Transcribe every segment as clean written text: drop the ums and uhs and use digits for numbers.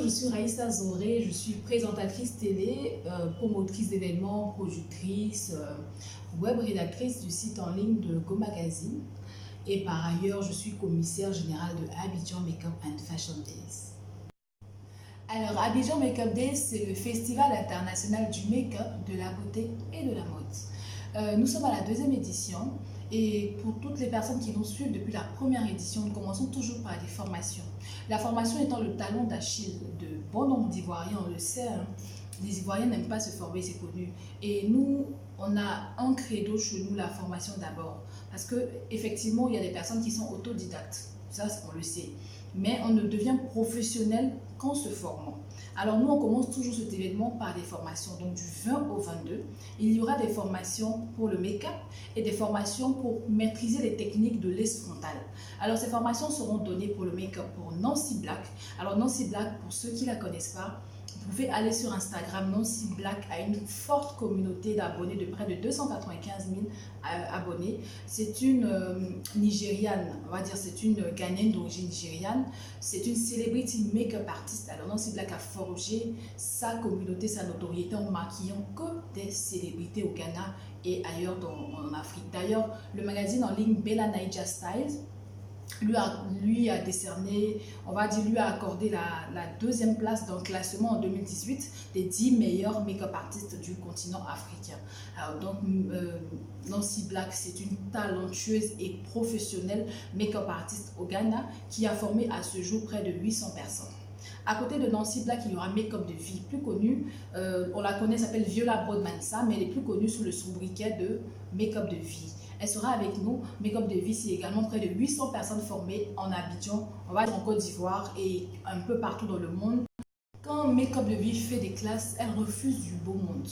je suis Raïssa Zoré, je suis présentatrice télé, promotrice d'événements, productrice, web rédactrice du site en ligne de Go Magazine. Et par ailleurs, je suis commissaire générale de Abidjan Makeup and Fashion Days. Alors, Abidjan Makeup Days, c'est le festival international du make-up, de la beauté et de la mode. Nous sommes à la deuxième édition. Et pour toutes les personnes qui nous suivent depuis la première édition, nous commençons toujours par des formations. La formation étant le talon d'Achille de bon nombre d'Ivoiriens, on le sait, hein, les Ivoiriens n'aiment pas se former, c'est connu. Et nous, on a un credo chez nous, la formation d'abord. Parce qu'effectivement, il y a des personnes qui sont autodidactes, ça on le sait. Mais on ne devient professionnel qu'en se formant. Alors nous, on commence toujours cet événement par des formations. Donc du 20 au 22, il y aura des formations pour le make-up et des formations pour maîtriser les techniques de l'aise frontale. Alors ces formations seront données pour le make-up pour Nancy Black. Alors Nancy Black, pour ceux qui ne la connaissent pas, vous pouvez aller sur Instagram. Nancy Black a une forte communauté d'abonnés de près de 295 000 abonnés. C'est une Nigériane, on va dire, c'est une Ghanéenne d'origine nigériane. C'est une celebrity make-up artiste. Alors Nancy Black a forgé sa communauté, sa notoriété en maquillant que des célébrités au Ghana et ailleurs en Afrique. D'ailleurs, le magazine en ligne Bella Naija Styles lui a décerné, on va dire, lui a accordé la deuxième place dans le classement en 2018 des 10 meilleurs make-up artistes du continent africain. Alors donc, Nancy Black, c'est une talentueuse et professionnelle make-up artiste au Ghana qui a formé à ce jour près de 800 personnes. À côté de Nancy Black, il y aura Make-up de Vie, plus connue, on la connaît, s'appelle Viola Broadmansa, mais elle est plus connue sous le sobriquet de Make-up de Vie. Elle sera avec nous. Make-up de Vie, c'est également près de 800 personnes formées en Abidjan, on va dire en Côte d'Ivoire et un peu partout dans le monde. Quand Make-up de Vie fait des classes, elle refuse du beau monde.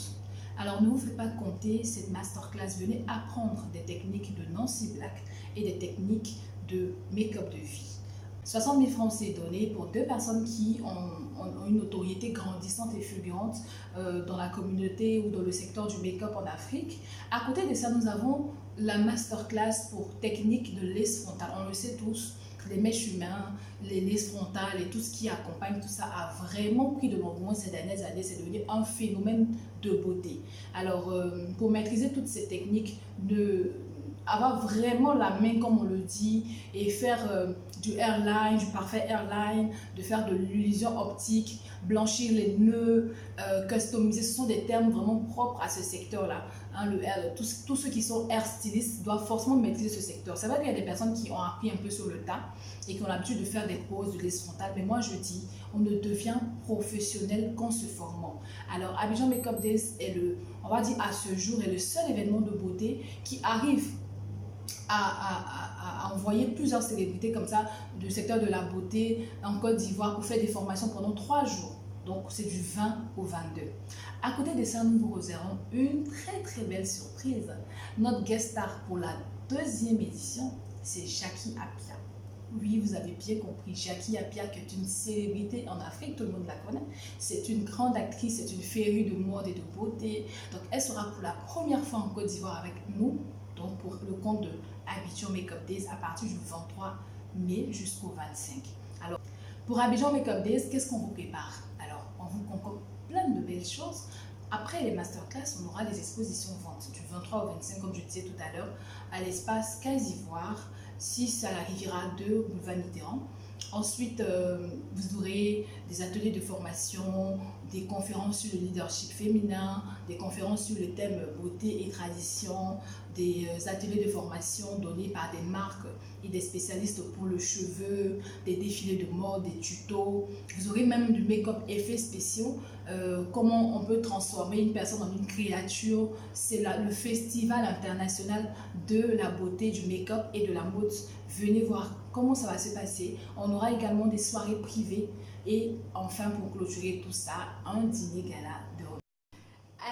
Alors ne vous faites pas compter cette masterclass, venez apprendre des techniques de Nancy Black et des techniques de Make-up de Vie. 60 000 francs c'est donné pour deux personnes qui ont une notoriété grandissante et fulgurante dans la communauté ou dans le secteur du make-up en Afrique. À côté de ça, nous avons la masterclass pour technique de l'aise frontale. On le sait tous, les mèches humaines, les laises frontales et tout ce qui accompagne tout ça a vraiment pris de l'engouement ces dernières années. C'est devenu un phénomène de beauté. Alors, pour maîtriser toutes ces techniques, avoir vraiment la main comme on le dit et faire du airline, du parfait airline, de faire de l'illusion optique, blanchir les nœuds, customiser, ce sont des termes vraiment propres à ce secteur-là. Hein, tous ceux qui sont air stylistes doivent forcément maîtriser ce secteur. C'est vrai qu'il y a des personnes qui ont appris un peu sur le tas et qui ont l'habitude de faire des poses de l'aise frontale, mais moi je dis, on ne devient professionnel qu'en se formant. Alors Abidjan Makeup Days est on va dire à ce jour, est le seul événement de beauté qui arrive à envoyer plusieurs célébrités comme ça du secteur de la beauté en Côte d'Ivoire pour faire des formations pendant 3 jours. Donc c'est du 20 au 22. À côté de ça, nous vous réservons une très belle surprise. Notre guest star pour la deuxième édition, c'est Jackie Appiah. Oui, vous avez bien compris, Jackie Appiah qui est une célébrité en Afrique, tout le monde la connaît. C'est une grande actrice, c'est une féerie de mode et de beauté. Donc elle sera pour la première fois en Côte d'Ivoire avec nous, donc pour le compte de Abidjan Makeup Days à partir du 23 mai jusqu'au 25. Alors, pour Abidjan Makeup Days, qu'est-ce qu'on vous prépare? Alors, on vous concocte plein de belles choses. Après les masterclass, on aura des expositions ventes du 23 au 25, comme je disais tout à l'heure, à l'espace 15 Ivoire, 6 à la Riviera 2, boulevard Mitterrand. Ensuite, vous aurez des ateliers de formation, des conférences sur le leadership féminin, des conférences sur le thème beauté et tradition, des ateliers de formation donnés par des marques et des spécialistes pour le cheveu, des défilés de mode, des tutos. Vous aurez même du make-up effets spéciaux, comment on peut transformer une personne en une créature. C'est le festival international de la beauté, du make-up et de la mode. Venez voir comment ça va se passer. On aura également des soirées privées et enfin pour clôturer tout ça, un dîner gala de repas.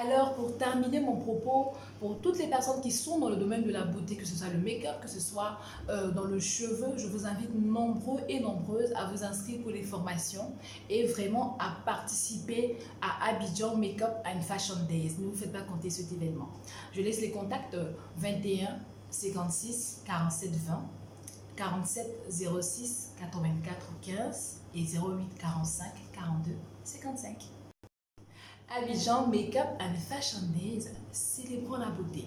Alors pour terminer mon propos, pour toutes les personnes qui sont dans le domaine de la beauté, que ce soit le make-up, que ce soit dans le cheveu, je vous invite nombreux et nombreuses à vous inscrire pour les formations et vraiment à participer à Abidjan Makeup and Fashion Days. Ne vous faites pas compter cet événement. Je laisse les contacts 21 56 47 20 47 06 84 15 et 08 45 42 55. Abidjan Makeup and Fashion Days, célébrons la beauté.